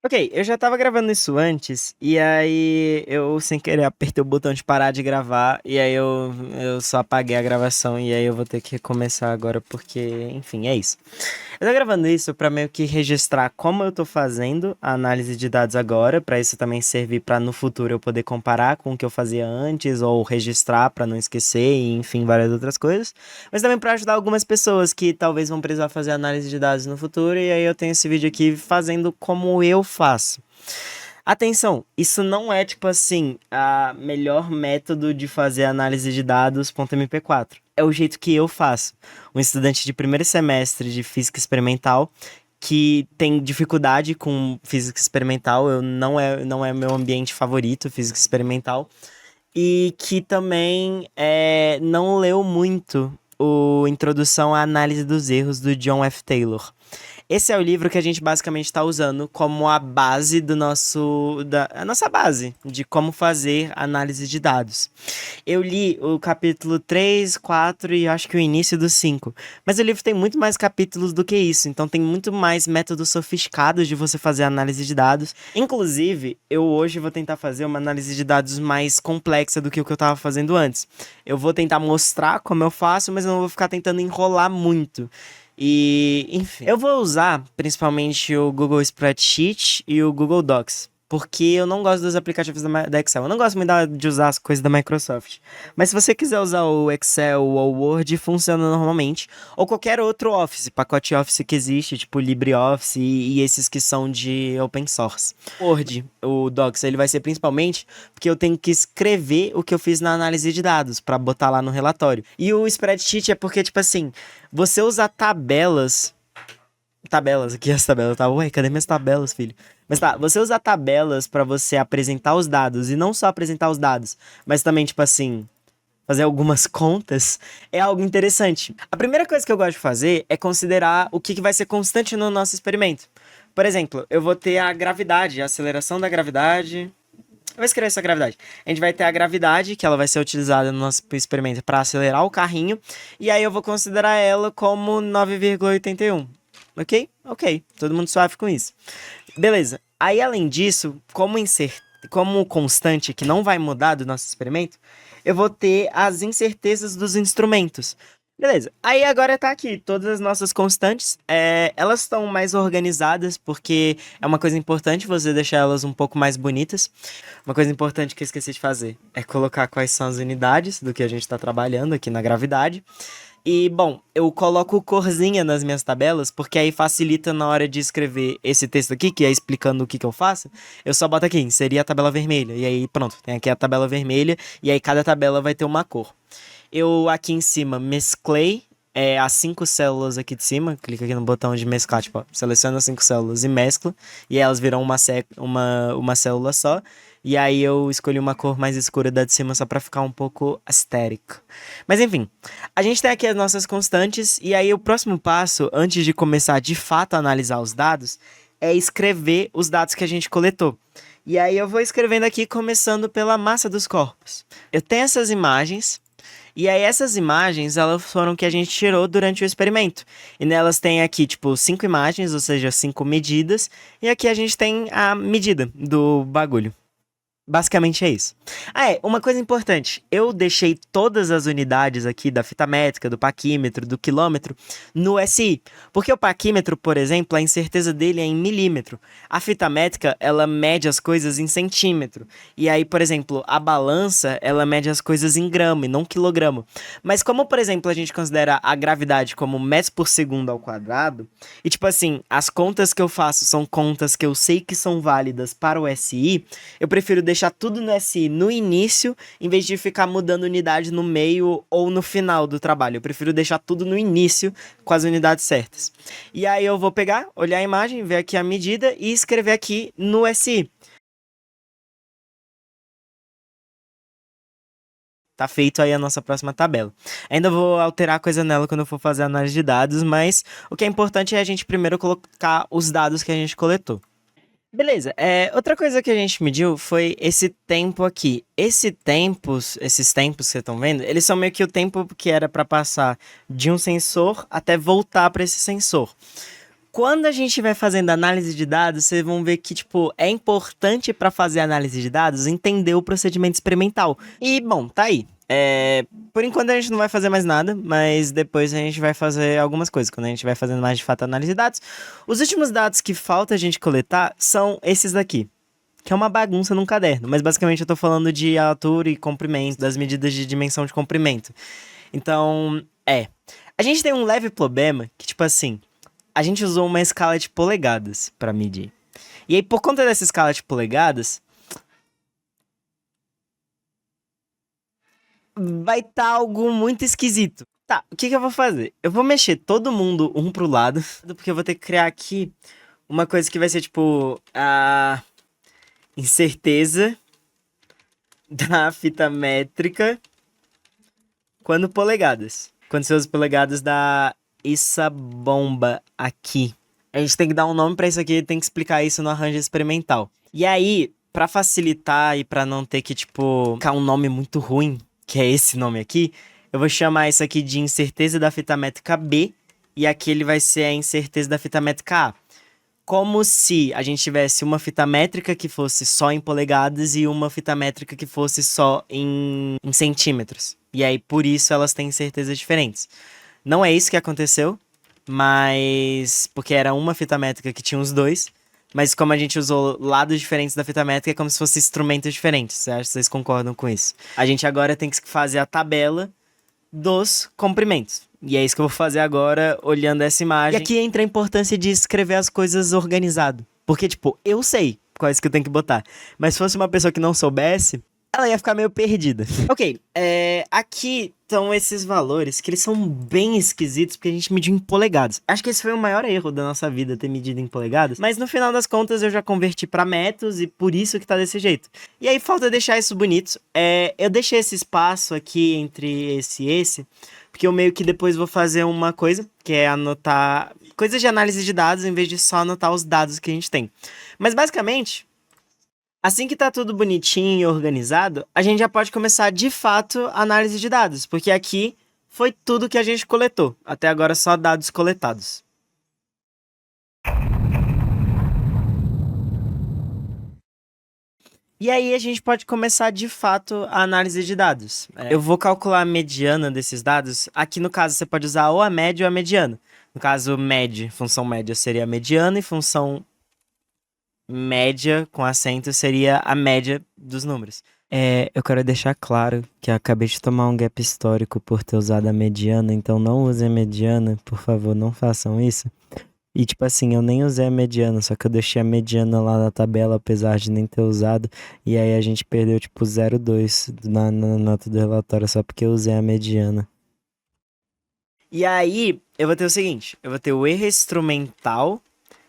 Ok, eu já tava gravando isso antes, e aí eu, sem querer, apertei o botão de parar de gravar, e aí eu só apaguei a gravação, e aí eu vou ter que recomeçar agora, porque, enfim, é isso. Eu tô gravando isso pra meio que registrar como eu tô fazendo a análise de dados agora, pra isso também servir pra no futuro eu poder comparar com o que eu fazia antes, ou registrar pra não esquecer, e enfim, várias outras coisas. Mas também pra ajudar algumas pessoas que talvez vão precisar fazer análise de dados no futuro, e aí eu tenho esse vídeo aqui fazendo como eu faço. Atenção, isso não é tipo assim, a melhor método de fazer análise de dados .mp4. É o jeito que eu faço. Um estudante de primeiro semestre de física experimental que tem dificuldade com física experimental, não é meu ambiente favorito, física experimental, e que também não leu muito o Introdução à Análise dos Erros do John F. Taylor. Esse é o livro que a gente basicamente está usando como a base a nossa base de como fazer análise de dados. Eu li o capítulo 3, 4 e acho que o início do 5. Mas o livro tem muito mais capítulos do que isso, então tem muito mais métodos sofisticados de você fazer análise de dados. Inclusive, eu hoje vou tentar fazer uma análise de dados mais complexa do que o que eu estava fazendo antes. Eu vou tentar mostrar como eu faço, mas eu não vou ficar tentando enrolar muito. E, enfim, eu vou usar principalmente o Google Spreadsheet e o Google Docs. Porque eu não gosto dos aplicativos da Excel. Eu não gosto muito de usar as coisas da Microsoft. Mas se você quiser usar o Excel ou o Word, funciona normalmente. Ou qualquer outro Office, pacote Office que existe, tipo LibreOffice e esses que são de open source. Word, o Docs, ele vai ser principalmente porque eu tenho que escrever o que eu fiz na análise de dados para botar lá no relatório. E o Spreadsheet é porque, tipo assim, você usar tabelas. Tabelas, aqui as tabelas, tá? Ué, cadê minhas tabelas, filho? Mas tá, você usar tabelas pra você apresentar os dados, e não só apresentar os dados, mas também, tipo assim, fazer algumas contas, é algo interessante. A primeira coisa que eu gosto de fazer é considerar o que vai ser constante no nosso experimento. Por exemplo, eu vou ter a gravidade, a aceleração da gravidade. Eu vou escrever essa gravidade. A gente vai ter a gravidade, que ela vai ser utilizada no nosso experimento para acelerar o carrinho. E aí eu vou considerar ela como 9,81. Ok? Ok. Todo mundo suave com isso. Beleza. Aí, além disso, como constante que não vai mudar do nosso experimento, eu vou ter as incertezas dos instrumentos. Beleza. Aí agora tá aqui, todas as nossas constantes, elas estão mais organizadas, porque é uma coisa importante você deixar elas um pouco mais bonitas. Uma coisa importante que eu esqueci de fazer é colocar quais são as unidades do que a gente está trabalhando aqui na gravidade. E, bom, eu coloco corzinha nas minhas tabelas, porque aí facilita na hora de escrever esse texto aqui, que é explicando o que eu faço. Eu só boto aqui, inserir a tabela vermelha. E aí, pronto, tem aqui a tabela vermelha, e aí cada tabela vai ter uma cor. Eu aqui em cima mesclei as 5 células aqui de cima. Clica aqui no botão de mesclar, tipo, ó, seleciona as 5 células e mescla. E aí elas viram uma célula só. E aí eu escolhi uma cor mais escura da de cima só pra ficar um pouco estético. Mas enfim, a gente tem aqui as nossas constantes. E aí o próximo passo, antes de começar de fato a analisar os dados, é escrever os dados que a gente coletou. E aí eu vou escrevendo aqui, começando pela massa dos corpos. Eu tenho essas imagens, e aí essas imagens, elas foram que a gente tirou durante o experimento. E nelas tem aqui, tipo, 5 imagens, ou seja, 5 medidas. E aqui a gente tem a medida do bagulho. Basicamente é isso. Uma coisa importante. Eu deixei todas as unidades aqui da fita métrica, do paquímetro, do quilômetro, no SI. Porque o paquímetro, por exemplo, a incerteza dele é em milímetro. A fita métrica, ela mede as coisas em centímetro. E aí, por exemplo, a balança, ela mede as coisas em grama e não quilograma. Mas como, por exemplo, a gente considera a gravidade como metros por segundo ao quadrado, e tipo assim, as contas que eu faço são contas que eu sei que são válidas para o SI, eu prefiro deixar tudo no SI no início, em vez de ficar mudando unidade no meio ou no final do trabalho. Eu prefiro deixar tudo no início com as unidades certas. E aí eu vou pegar, olhar a imagem, ver aqui a medida e escrever aqui no SI. Tá feito aí a nossa próxima tabela. Ainda vou alterar coisa nela quando eu for fazer a análise de dados, mas o que é importante é a gente primeiro colocar os dados que a gente coletou. Beleza, outra coisa que a gente mediu foi esse tempo aqui. Esses tempos que vocês estão vendo, eles são meio que o tempo que era para passar de um sensor até voltar para esse sensor. Quando a gente vai fazendo análise de dados, vocês vão ver que, tipo, é importante para fazer análise de dados entender o procedimento experimental. E, bom, tá aí. Por enquanto a gente não vai fazer mais nada, mas depois a gente vai fazer algumas coisas. Quando a gente vai fazendo mais de fato análise de dados. Os últimos dados que falta a gente coletar são esses daqui, que é uma bagunça num caderno. Mas basicamente eu tô falando de altura e comprimento, das medidas de dimensão de comprimento. Então, a gente tem um leve problema que, tipo assim, a gente usou uma escala de polegadas pra medir. E aí, por conta dessa escala de polegadas, vai estar algo muito esquisito. Tá, o que eu vou fazer? Eu vou mexer todo mundo um pro lado, porque eu vou ter que criar aqui uma coisa que vai ser tipo a incerteza da fita métrica quando polegadas. Quando você usa polegadas dá essa bomba aqui. A gente tem que dar um nome pra isso aqui, tem que explicar isso no arranjo experimental. E aí, pra facilitar e pra não ter que, tipo, ficar um nome muito ruim, que é esse nome aqui, eu vou chamar isso aqui de incerteza da fita métrica B, e aqui ele vai ser a incerteza da fita métrica A. Como se a gente tivesse uma fita métrica que fosse só em polegadas e uma fita métrica que fosse só em centímetros. E aí, por isso, elas têm certezas diferentes. Não é isso que aconteceu, mas... porque era uma fita métrica que tinha os dois. Mas como a gente usou lados diferentes da fita métrica, é como se fossem instrumentos diferentes. Você acha que vocês concordam com isso? A gente agora tem que fazer a tabela dos comprimentos. E é isso que eu vou fazer agora, olhando essa imagem. E aqui entra a importância de escrever as coisas organizado. Porque, tipo, eu sei quais que eu tenho que botar. Mas se fosse uma pessoa que não soubesse, ela ia ficar meio perdida. Ok, aqui estão esses valores, que eles são bem esquisitos, porque a gente mediu em polegadas. Acho que esse foi o maior erro da nossa vida, ter medido em polegadas. Mas no final das contas, eu já converti pra metros, e por isso que tá desse jeito. E aí, falta deixar isso bonito. Eu deixei esse espaço aqui entre esse e esse, porque eu meio que depois vou fazer uma coisa, que é anotar coisas de análise de dados, em vez de só anotar os dados que a gente tem. Mas basicamente, assim que tá tudo bonitinho e organizado, a gente já pode começar de fato a análise de dados, porque aqui foi tudo que a gente coletou. Até agora só dados coletados. E aí a gente pode começar de fato a análise de dados. Eu vou calcular a mediana desses dados. Aqui no caso você pode usar ou a média ou a mediana. No caso, função média seria a mediana e função média com acento seria a média dos números. Eu quero deixar claro que eu acabei de tomar um gap histórico por ter usado a mediana, então não usem a mediana, por favor, não façam isso. E tipo assim, eu nem usei a mediana, só que eu deixei a mediana lá na tabela, apesar de nem ter usado. E aí a gente perdeu tipo 0,2 na nota do relatório, só porque eu usei a mediana. E aí, eu vou ter o seguinte, eu vou ter o erro instrumental,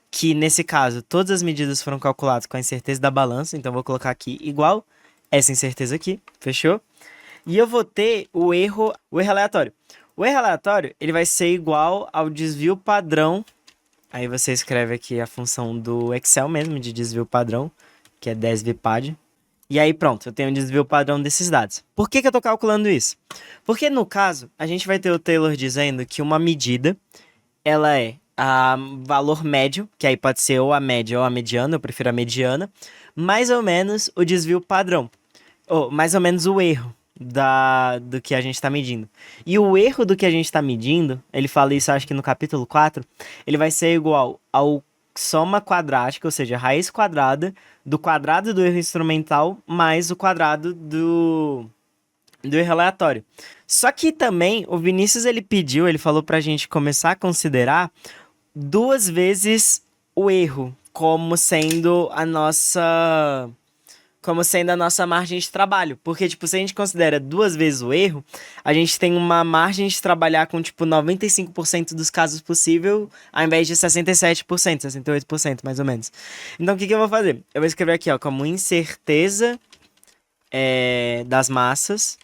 que nesse caso, todas as medidas foram calculadas com a incerteza da balança, então eu vou colocar aqui igual essa incerteza aqui, fechou? E eu vou ter o erro aleatório. O erro aleatório, ele vai ser igual ao desvio padrão. Aí você escreve aqui a função do Excel mesmo, de desvio padrão, que é desvpad. E aí pronto, eu tenho o desvio padrão desses dados. Por que eu estou calculando isso? Porque no caso, a gente vai ter o Taylor dizendo que uma medida, ela é a valor médio, que aí pode ser ou a média ou a mediana, eu prefiro a mediana, mais ou menos o desvio padrão, ou mais ou menos o erro do que a gente está medindo. E o erro do que a gente está medindo, ele fala isso acho que no capítulo 4, ele vai ser igual ao soma quadrática, ou seja, raiz quadrada do quadrado do erro instrumental mais o quadrado do erro aleatório. Só que também o Vinícius ele falou pra gente começar a considerar 2 vezes o erro como sendo a nossa margem de trabalho. Porque, tipo, se a gente considera 2 vezes o erro, a gente tem uma margem de trabalhar com, tipo, 95% dos casos possível, ao invés de 67%, 68%, mais ou menos. Então, o que eu vou fazer? Eu vou escrever aqui, ó, como incerteza das massas.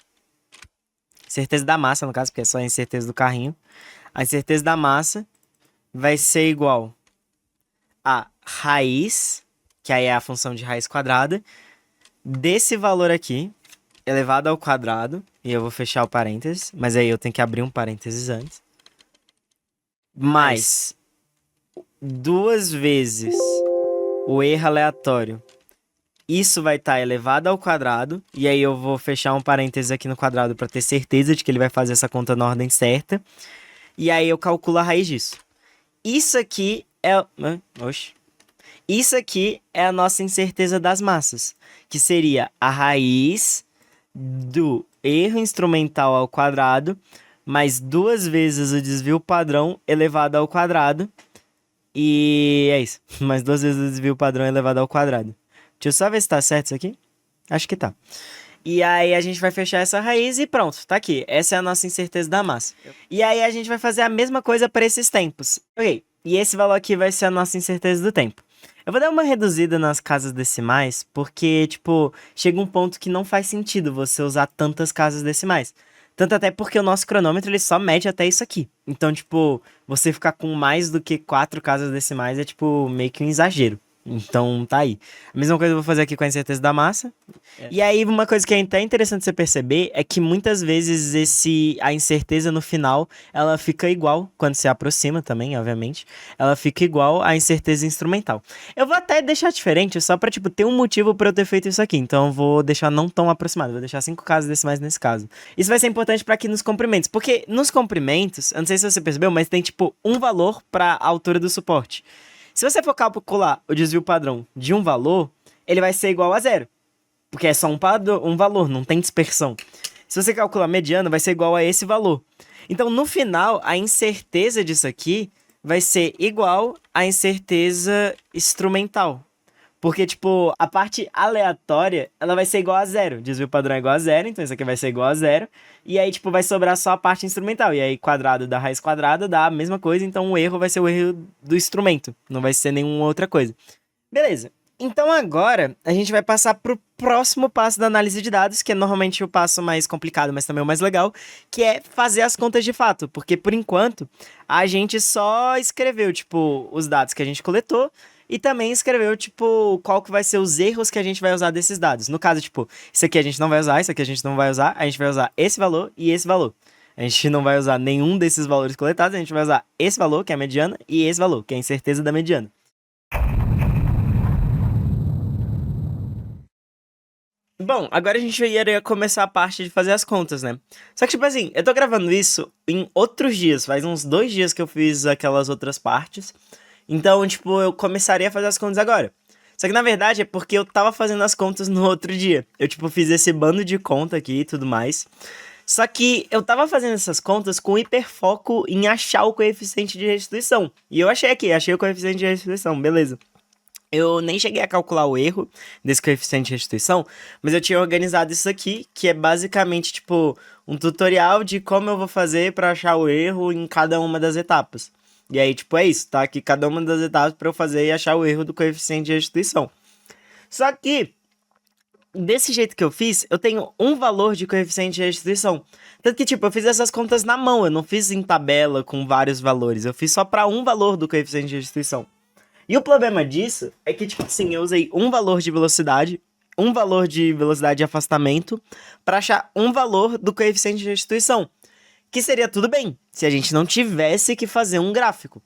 Certeza da massa, no caso, porque é só a incerteza do carrinho. A incerteza da massa vai ser igual a raiz, que aí é a função de raiz quadrada, desse valor aqui, elevado ao quadrado, e eu vou fechar o parênteses, mas aí eu tenho que abrir um parênteses antes, mais duas vezes o erro aleatório, isso vai estar elevado ao quadrado, e aí eu vou fechar um parênteses aqui no quadrado para ter certeza de que ele vai fazer essa conta na ordem certa, e aí eu calculo a raiz disso. Isso aqui é... Oxe. Isso aqui é a nossa incerteza das massas, que seria a raiz do erro instrumental ao quadrado, mais duas vezes o desvio padrão elevado ao quadrado. E é isso. Mais duas vezes o desvio padrão elevado ao quadrado. Deixa eu só ver se tá certo isso aqui. Acho que tá. E aí a gente vai fechar essa raiz e pronto, tá aqui. Essa é a nossa incerteza da massa. E aí a gente vai fazer a mesma coisa para esses tempos. Ok, e esse valor aqui vai ser a nossa incerteza do tempo. Eu vou dar uma reduzida nas casas decimais, porque, tipo, chega um ponto que não faz sentido você usar tantas casas decimais. Tanto até porque o nosso cronômetro ele só mede até isso aqui. Então, tipo, você ficar com mais do que 4 casas decimais é, tipo, meio que um exagero. Então, tá aí. A mesma coisa eu vou fazer aqui com a incerteza da massa. E aí, uma coisa que é até interessante você perceber é que muitas vezes a incerteza no final, ela fica igual, quando se aproxima também, obviamente, ela fica igual à incerteza instrumental. Eu vou até deixar diferente, só pra, tipo, ter um motivo pra eu ter feito isso aqui. Então, eu vou deixar não tão aproximado, vou deixar 5 casas decimais nesse caso. Isso vai ser importante pra aqui nos comprimentos, porque nos comprimentos, eu não sei se você percebeu, mas tem, tipo, um valor pra altura do suporte. Se você for calcular o desvio padrão de um valor, ele vai ser igual a zero. Porque é só um valor, não tem dispersão. Se você calcular a mediana, vai ser igual a esse valor. Então, no final, a incerteza disso aqui vai ser igual à incerteza instrumental. Porque, tipo, a parte aleatória, ela vai ser igual a zero. Desvio padrão é igual a zero, então isso aqui vai ser igual a zero. E aí, tipo, vai sobrar só a parte instrumental. E aí, quadrado da raiz quadrada dá a mesma coisa, então o erro vai ser o erro do instrumento. Não vai ser nenhuma outra coisa. Beleza. Então agora a gente vai passar pro próximo passo da análise de dados, que é normalmente o passo mais complicado, mas também o mais legal, que é fazer as contas de fato, porque por enquanto a gente só escreveu, tipo, os dados que a gente coletou e também escreveu, tipo, qual que vai ser os erros que a gente vai usar desses dados. No caso, tipo, isso aqui a gente não vai usar, isso aqui a gente não vai usar, a gente vai usar esse valor e esse valor. A gente não vai usar nenhum desses valores coletados, a gente vai usar esse valor, que é a mediana, e esse valor, que é a incerteza da mediana. Bom, agora a gente iria começar a parte de fazer as contas, né? Só que, tipo assim, eu tô gravando isso em outros dias, faz uns 2 dias que eu fiz aquelas outras partes. Então, tipo, eu começaria a fazer as contas agora. Só que, na verdade, é porque eu tava fazendo as contas no outro dia. Eu, tipo, fiz esse bando de conta aqui e tudo mais. Só que eu tava fazendo essas contas com hiperfoco em achar o coeficiente de restituição. E eu achei aqui, achei o coeficiente de restituição, beleza. Eu nem cheguei a calcular o erro desse coeficiente de restituição, mas eu tinha organizado isso aqui, que é basicamente, tipo, um tutorial de como eu vou fazer para achar o erro em cada uma das etapas. E aí, tipo, é isso, tá? Aqui cada uma das etapas para eu fazer e achar o erro do coeficiente de restituição. Só que, desse jeito que eu fiz, eu tenho um valor de coeficiente de restituição. Tanto que, tipo, eu fiz essas contas na mão, eu não fiz em tabela com vários valores, eu fiz só para um valor do coeficiente de restituição. E o problema disso é que, tipo assim, eu usei um valor de velocidade de afastamento, para achar um valor do coeficiente de restituição. Que seria tudo bem, se a gente não tivesse que fazer um gráfico.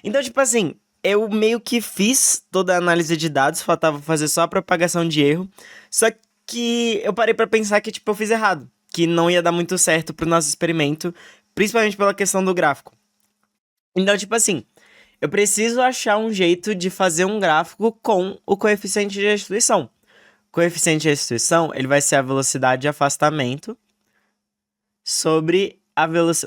Então, tipo assim, eu meio que fiz toda a análise de dados, faltava fazer só a propagação de erro, só que eu parei para pensar que, tipo, eu fiz errado, que não ia dar muito certo pro nosso experimento, principalmente pela questão do gráfico. Então, tipo assim, eu preciso achar um jeito de fazer um gráfico com o coeficiente de restituição. O coeficiente de restituição, ele vai ser a velocidade de afastamento sobre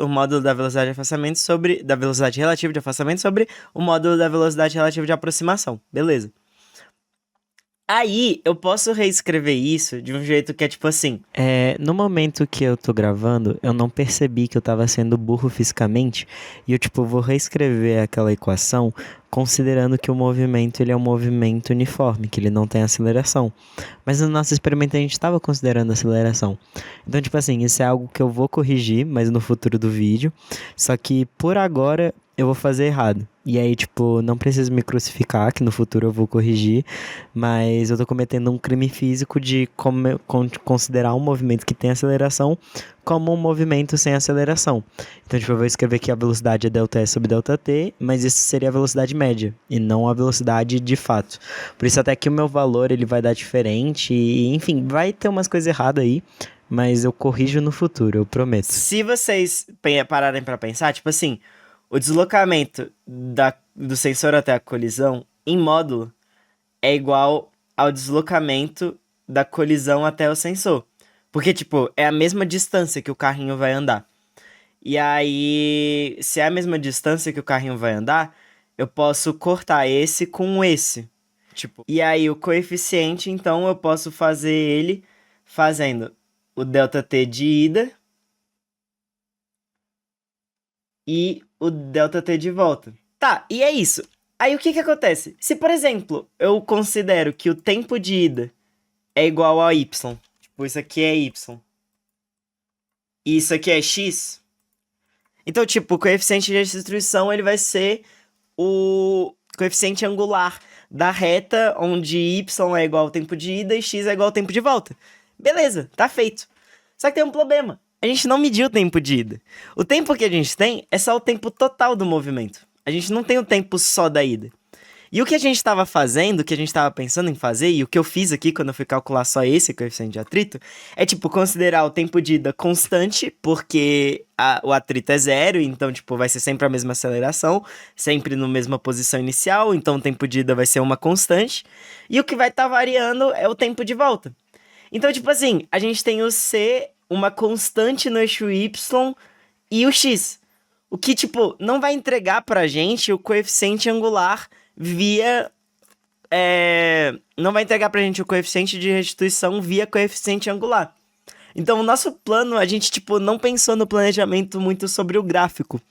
o módulo da velocidade de afastamento da velocidade relativa de afastamento sobre o módulo da velocidade relativa de aproximação. Beleza. Aí, eu posso reescrever isso de um jeito que é tipo assim. No momento que eu tô gravando, eu não percebi que eu tava sendo burro fisicamente. E eu, tipo, vou reescrever aquela equação considerando que o movimento, ele é um movimento uniforme, que ele não tem aceleração. Mas no nosso experimento a gente tava considerando aceleração. Então, tipo assim, isso é algo que eu vou corrigir, mas no futuro do vídeo. Só que, por agora, eu vou fazer errado. E aí, tipo, não preciso me crucificar, que no futuro eu vou corrigir, mas eu tô cometendo um crime físico de considerar um movimento que tem aceleração como um movimento sem aceleração. Então, tipo, eu vou escrever que a velocidade é ΔS sobre ΔT, mas isso seria a velocidade média, e não a velocidade de fato. Por isso até que o meu valor, ele vai dar diferente, e enfim, vai ter umas coisas erradas aí, mas eu corrijo no futuro, eu prometo. Se vocês pararem pra pensar, tipo assim, o deslocamento do sensor até a colisão em módulo é igual ao deslocamento da colisão até o sensor. Porque, tipo, é a mesma distância que o carrinho vai andar. E aí, se é a mesma distância que o carrinho vai andar, eu posso cortar esse com esse. Tipo, e aí o coeficiente, então, eu posso fazer ele fazendo o ΔT de ida e o ΔT de volta. Tá, e é isso. Aí o que que acontece? Se, por exemplo, eu considero que o tempo de ida é igual a y, tipo, isso aqui é y, e isso aqui é x, então, tipo, o coeficiente de restituição, ele vai ser o coeficiente angular da reta onde y é igual ao tempo de ida e x é igual ao tempo de volta. Beleza, tá feito. Só que tem um problema. A gente não mediu o tempo de ida. O tempo que a gente tem é só o tempo total do movimento. A gente não tem o tempo só da ida. E o que a gente estava fazendo, o que a gente estava pensando em fazer, e o que eu fiz aqui quando eu fui calcular só esse coeficiente de atrito, é, tipo, considerar o tempo de ida constante, porque o atrito é zero, então, tipo, vai ser sempre a mesma aceleração, sempre na mesma posição inicial, então o tempo de ida vai ser uma constante, e o que vai estar variando é o tempo de volta. Então, tipo assim, a gente tem o C, uma constante no eixo Y e o X. O que, tipo, não vai entregar pra gente o coeficiente angular via. Não vai entregar pra gente o coeficiente de restituição via coeficiente angular. Então, o nosso plano, a gente, tipo, não pensou no planejamento muito sobre o gráfico.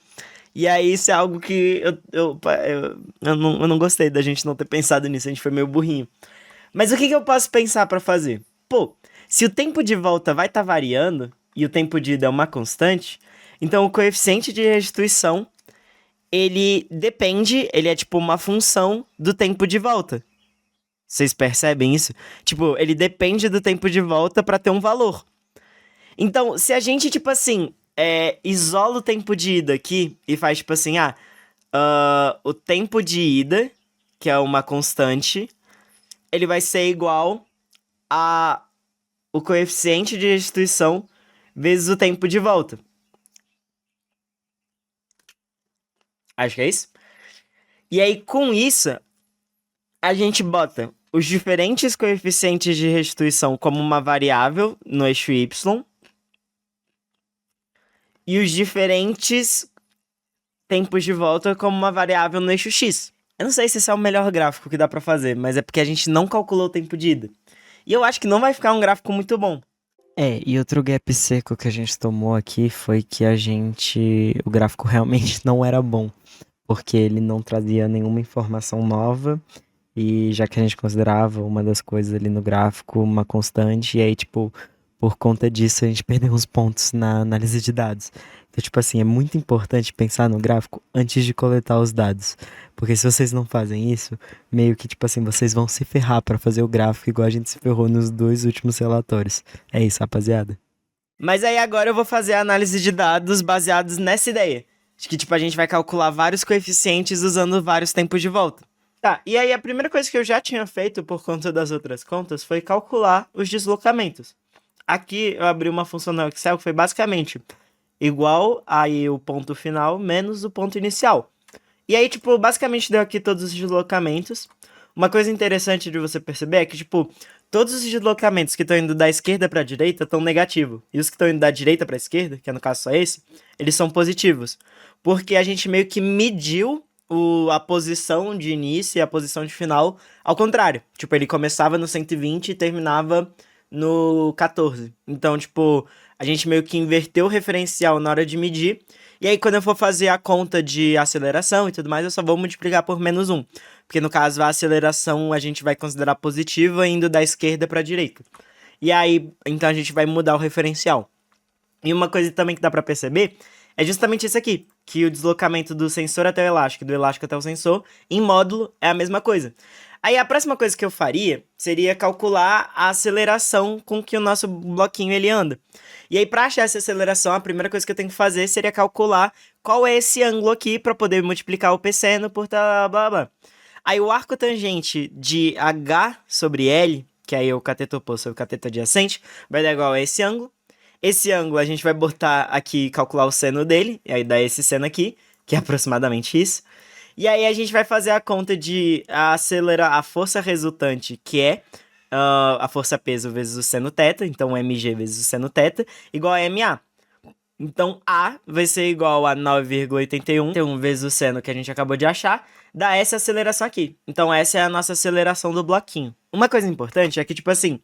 E aí, isso é algo que eu não gostei da gente não ter pensado nisso, a gente foi meio burrinho. Mas o que eu posso pensar pra fazer? Pô, se o tempo de volta vai estar variando e o tempo de ida é uma constante, então o coeficiente de restituição ele depende, ele é tipo uma função do tempo de volta. Vocês percebem isso? Tipo, ele depende do tempo de volta para ter um valor. Então, se a gente, tipo assim, isola o tempo de ida aqui e faz, tipo assim, o tempo de ida, que é uma constante, ele vai ser igual a o coeficiente de restituição vezes o tempo de volta. Acho que é isso. E aí, com isso, a gente bota os diferentes coeficientes de restituição como uma variável no eixo y e os diferentes tempos de volta como uma variável no eixo x. Eu não sei se esse é o melhor gráfico que dá pra fazer, mas é porque a gente não calculou o tempo de ida. E eu acho que não vai ficar um gráfico muito bom. E outro gap seco que a gente tomou aqui foi que o gráfico realmente não era bom, porque ele não trazia nenhuma informação nova. E já que a gente considerava uma das coisas ali no gráfico uma constante, e aí, tipo, por conta disso a gente perdeu uns pontos na análise de dados. Então, tipo assim, é muito importante pensar no gráfico antes de coletar os dados. Porque se vocês não fazem isso, meio que, tipo assim, vocês vão se ferrar pra fazer o gráfico igual a gente se ferrou nos 2 últimos relatórios. É isso, rapaziada. Mas aí agora eu vou fazer a análise de dados baseados nessa ideia. De que, tipo, a gente vai calcular vários coeficientes usando vários tempos de volta. Tá, e aí a primeira coisa que eu já tinha feito por conta das outras contas foi calcular os deslocamentos. Aqui eu abri uma função no Excel que foi basicamente igual aí o ponto final menos o ponto inicial. E aí, tipo, basicamente deu aqui todos os deslocamentos. Uma coisa interessante de você perceber é que, tipo, todos os deslocamentos que estão indo da esquerda para a direita estão negativos. E os que estão indo da direita para a esquerda, que é no caso só esse, eles são positivos. Porque a gente meio que mediu a posição de início e a posição de final ao contrário. Tipo, ele começava no 120 e terminava no 14. Então, tipo, a gente meio que inverteu o referencial na hora de medir. E aí, quando eu for fazer a conta de aceleração e tudo mais, eu só vou multiplicar por -1. Porque, no caso, a aceleração a gente vai considerar positiva indo da esquerda para a direita. E aí, então a gente vai mudar o referencial. E uma coisa também que dá para perceber é justamente isso aqui, que o deslocamento do sensor até o elástico, do elástico até o sensor, em módulo, é a mesma coisa. Aí a próxima coisa que eu faria seria calcular a aceleração com que o nosso bloquinho ele anda. E aí, para achar essa aceleração, a primeira coisa que eu tenho que fazer seria calcular qual é esse ângulo aqui para poder multiplicar o PCN por blá blá blá. Aí o arco tangente de H sobre L, que aí é o cateto oposto sobre o cateto adjacente, vai dar igual a esse ângulo. Esse ângulo a gente vai botar aqui, calcular o seno dele, e aí dá esse seno aqui, que é aproximadamente isso. E aí a gente vai fazer a conta de acelerar a força resultante, que é a força peso vezes o seno θ, então mg vezes o seno θ, igual a ma. Então A vai ser igual a 9,81 vezes o seno que a gente acabou de achar, dá essa aceleração aqui. Então essa é a nossa aceleração do bloquinho. Uma coisa importante é que, tipo assim,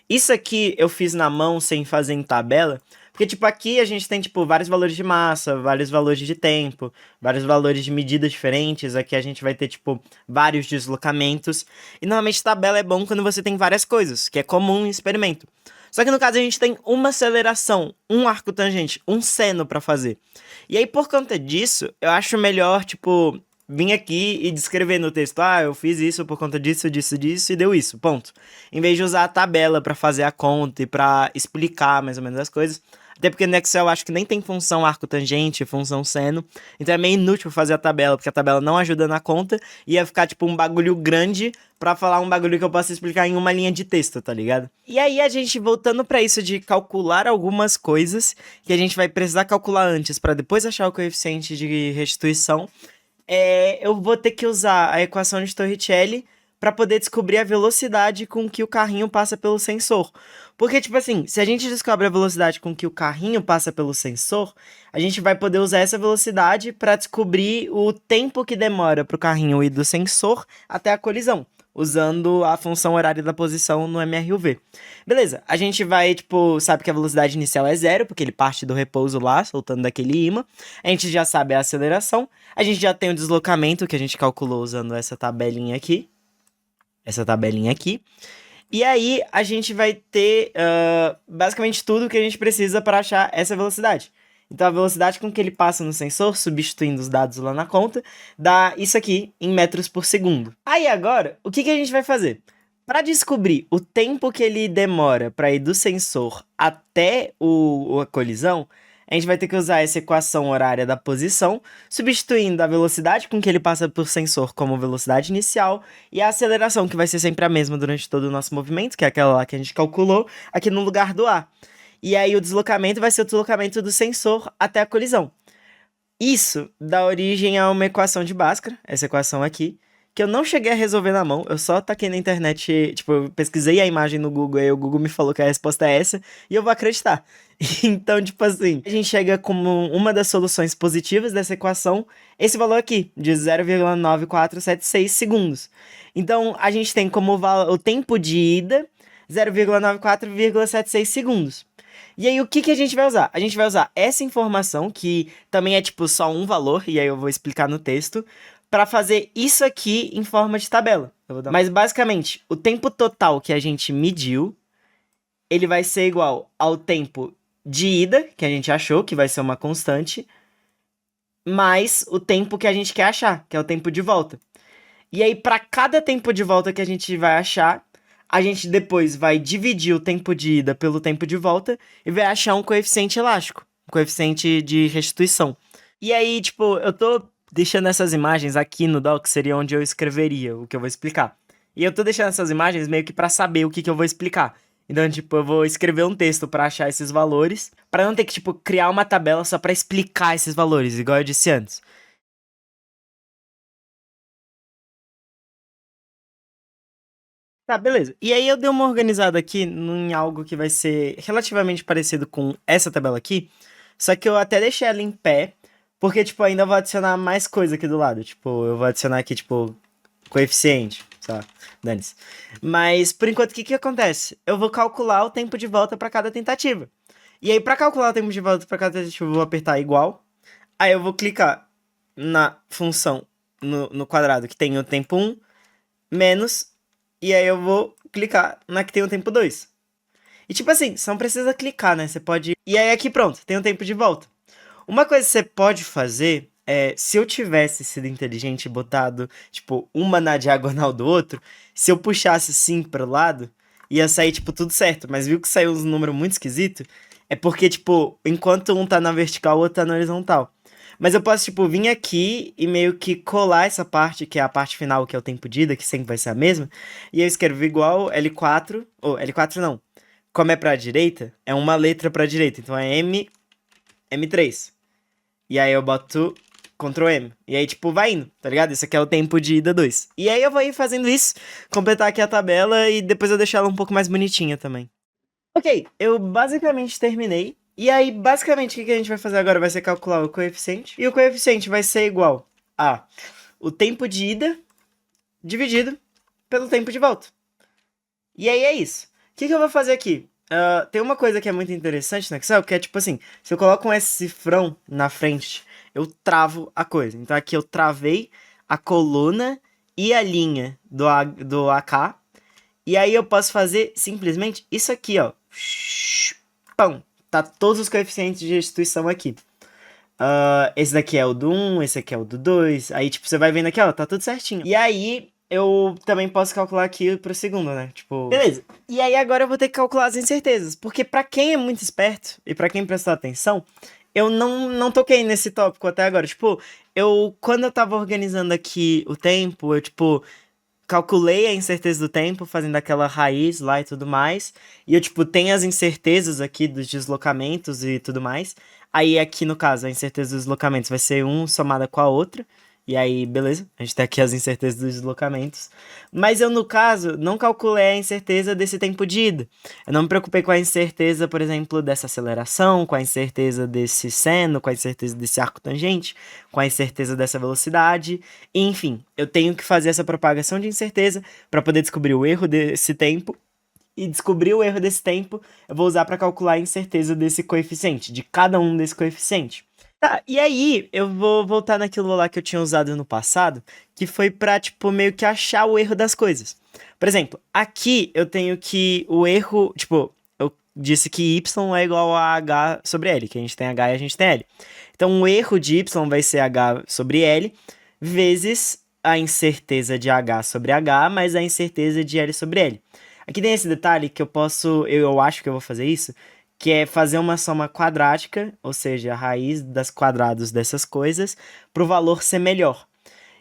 isso aqui eu fiz na mão sem fazer em tabela, porque, tipo, aqui a gente tem, tipo, vários valores de massa, vários valores de tempo, vários valores de medidas diferentes. Aqui a gente vai ter, tipo, vários deslocamentos. E, normalmente, tabela é bom quando você tem várias coisas, que é comum em experimento. Só que, no caso, a gente tem uma aceleração, um arco tangente, um seno pra fazer. E aí, por conta disso, eu acho melhor, tipo, vir aqui e descrever no texto, eu fiz isso por conta disso, disso, disso e deu isso, ponto. Em vez de usar a tabela pra fazer a conta e pra explicar mais ou menos as coisas. Até porque no Excel eu acho que nem tem função arco tangente, função seno. Então é meio inútil fazer a tabela, porque a tabela não ajuda na conta. E ia ficar tipo um bagulho grande pra falar um bagulho que eu posso explicar em uma linha de texto, tá ligado? E aí a gente voltando pra isso de calcular algumas coisas que a gente vai precisar calcular antes pra depois achar o coeficiente de restituição. Eu vou ter que usar a equação de Torricelli para poder descobrir a velocidade com que o carrinho passa pelo sensor. Porque, tipo assim, se a gente descobre a velocidade com que o carrinho passa pelo sensor, a gente vai poder usar essa velocidade para descobrir o tempo que demora para o carrinho ir do sensor até a colisão, usando a função horária da posição no MRUV. Beleza, a gente vai, tipo, sabe que a velocidade inicial é zero, porque ele parte do repouso lá, soltando daquele imã. A gente já sabe a aceleração. A gente já tem o deslocamento, que a gente calculou usando essa tabelinha aqui. Essa tabelinha aqui. E aí, a gente vai ter basicamente tudo que a gente precisa para achar essa velocidade. Então, a velocidade com que ele passa no sensor, substituindo os dados lá na conta, dá isso aqui em metros por segundo. Aí, agora, o que a gente vai fazer? Para descobrir o tempo que ele demora para ir do sensor até a colisão, a gente vai ter que usar essa equação horária da posição, substituindo a velocidade com que ele passa por sensor como velocidade inicial e a aceleração, que vai ser sempre a mesma durante todo o nosso movimento, que é aquela lá que a gente calculou, aqui no lugar do A. E aí o deslocamento vai ser o deslocamento do sensor até a colisão. Isso dá origem a uma equação de Bhaskara, essa equação aqui, que eu não cheguei a resolver na mão, eu só taquei na internet, tipo, eu pesquisei a imagem no Google, aí o Google me falou que a resposta é essa, e eu vou acreditar. Então, tipo assim, a gente chega como uma das soluções positivas dessa equação, esse valor aqui, de 0,9476 segundos. Então, a gente tem como o tempo de ida 0,94,76 segundos. E aí, o que a gente vai usar? A gente vai usar essa informação, que também é, tipo, só um valor, e aí eu vou explicar no texto, para fazer isso aqui em forma de tabela. Mas, basicamente, o tempo total que a gente mediu, ele vai ser igual ao tempo de ida, que a gente achou, que vai ser uma constante, mais o tempo que a gente quer achar, que é o tempo de volta. E aí, para cada tempo de volta que a gente vai achar, a gente depois vai dividir o tempo de ida pelo tempo de volta e vai achar um coeficiente elástico, um coeficiente de restituição. E aí, tipo, eu tô deixando essas imagens aqui no doc, seria onde eu escreveria o que eu vou explicar. E eu tô deixando essas imagens meio que para saber o que eu vou explicar. Então, tipo, eu vou escrever um texto para achar esses valores, para não ter que, tipo, criar uma tabela só para explicar esses valores, igual eu disse antes. Tá, beleza. E aí eu dei uma organizada aqui em algo que vai ser relativamente parecido com essa tabela aqui, só que eu até deixei ela em pé, porque, tipo, ainda vou adicionar mais coisa aqui do lado. Tipo, eu vou adicionar aqui, tipo, coeficiente, sabe? Dane-se. Mas, por enquanto, o que acontece? Eu vou calcular o tempo de volta para cada tentativa. E aí, para calcular o tempo de volta para cada tentativa, eu vou apertar igual. Aí eu vou clicar na função, no quadrado que tem o tempo 1, menos, e aí eu vou clicar na que tem o tempo 2. E tipo assim, você não precisa clicar, né? Você pode... E aí aqui pronto, tem o tempo de volta. Uma coisa que você pode fazer é, se eu tivesse sido inteligente e botado, tipo, uma na diagonal do outro, se eu puxasse assim pro lado, ia sair, tipo, tudo certo. Mas viu que saiu uns números muito esquisitos? É porque, tipo, enquanto um tá na vertical, o outro tá na horizontal. Mas eu posso, tipo, vir aqui e meio que colar essa parte, que é a parte final, que é o tempo de ida, que sempre vai ser a mesma. E eu escrevo igual L4, ou L4 não. Como é pra direita, é uma letra pra direita. Então é M3. E aí eu boto Ctrl M. E aí, tipo, vai indo, tá ligado? Isso aqui é o tempo de ida 2. E aí eu vou ir fazendo isso, completar aqui a tabela e depois eu deixar ela um pouco mais bonitinha também. Ok, eu basicamente terminei. E aí, basicamente, o que a gente vai fazer agora vai ser calcular o coeficiente. E o coeficiente vai ser igual a o tempo de ida dividido pelo tempo de volta. E aí é isso. O que eu vou fazer aqui? Tem uma coisa que é muito interessante no Excel, que é tipo assim, se eu coloco um cifrão na frente, eu travo a coisa. Então aqui eu travei a coluna e a linha do AK. E aí eu posso fazer simplesmente isso aqui, ó. Pão. Tá todos os coeficientes de restituição aqui. Esse daqui é o do 1, esse aqui é o do 2. Aí, tipo, você vai vendo aqui, ó, tá tudo certinho. E aí, eu também posso calcular aqui pro segundo, né? Tipo, beleza. E aí, agora eu vou ter que calcular as incertezas. Porque pra quem é muito esperto e pra quem prestou atenção, eu não toquei nesse tópico até agora. Tipo, quando eu tava organizando aqui o tempo, eu, tipo, calculei a incerteza do tempo, fazendo aquela raiz lá e tudo mais. E eu, tipo, tenho as incertezas aqui dos deslocamentos e tudo mais. Aí aqui, no caso, a incerteza dos deslocamentos vai ser um somada com a outra. E aí, beleza, a gente tem aqui as incertezas dos deslocamentos. Mas eu, no caso, não calculei a incerteza desse tempo de ida. Eu não me preocupei com a incerteza, por exemplo, dessa aceleração, com a incerteza desse seno, com a incerteza desse arco tangente, com a incerteza dessa velocidade. Enfim, eu tenho que fazer essa propagação de incerteza para poder descobrir o erro desse tempo. E descobrir o erro desse tempo, eu vou usar para calcular a incerteza desse coeficiente, de cada um desse coeficiente. Tá, e aí eu vou voltar naquilo lá que eu tinha usado no passado, que foi pra, tipo, meio que achar o erro das coisas. Por exemplo, aqui eu tenho que o erro, tipo, eu disse que y é igual a h sobre l, que a gente tem h e a gente tem l. Então o erro de y vai ser h sobre l, vezes a incerteza de h sobre h, mais a incerteza de l sobre l. Aqui tem esse detalhe que eu acho que eu vou fazer isso, que é fazer uma soma quadrática, ou seja, a raiz das quadrados dessas coisas, para o valor ser melhor.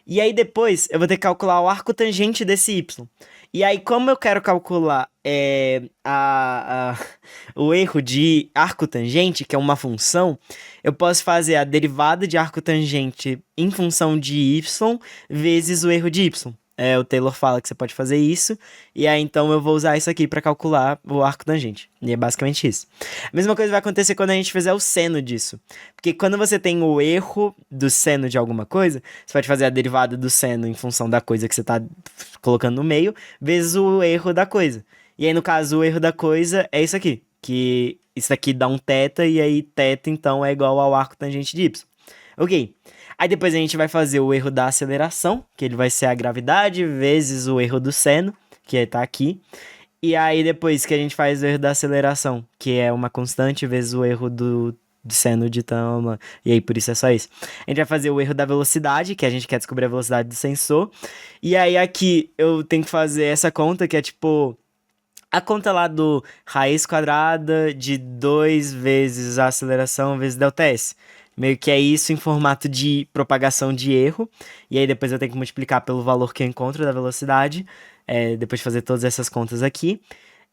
E aí depois eu vou ter que calcular o arco tangente desse y. E aí, como eu quero calcular o erro de arco tangente, que é uma função, eu posso fazer a derivada de arco tangente em função de y vezes o erro de y. O Taylor fala que você pode fazer isso, e aí então eu vou usar isso aqui para calcular o arco tangente. E é basicamente isso. A mesma coisa vai acontecer quando a gente fizer o seno disso. Porque quando você tem o erro do seno de alguma coisa, você pode fazer a derivada do seno em função da coisa que você está colocando no meio, vezes o erro da coisa. E aí, no caso, o erro da coisa é isso aqui. Que isso daqui dá um θ, e aí θ, então, é igual ao arco tangente de y. Ok. Aí depois a gente vai fazer o erro da aceleração, que ele vai ser a gravidade, vezes o erro do seno, que tá aqui. E aí depois que a gente faz o erro da aceleração, que é uma constante, vezes o erro do seno de tama, e aí por isso é só isso. A gente vai fazer o erro da velocidade, que a gente quer descobrir a velocidade do sensor. E aí aqui eu tenho que fazer essa conta, que é tipo a conta lá do raiz quadrada de 2 vezes a aceleração vezes ΔS. Meio que é isso em formato de propagação de erro. E aí depois eu tenho que multiplicar pelo valor que eu encontro da velocidade. Depois de fazer todas essas contas aqui.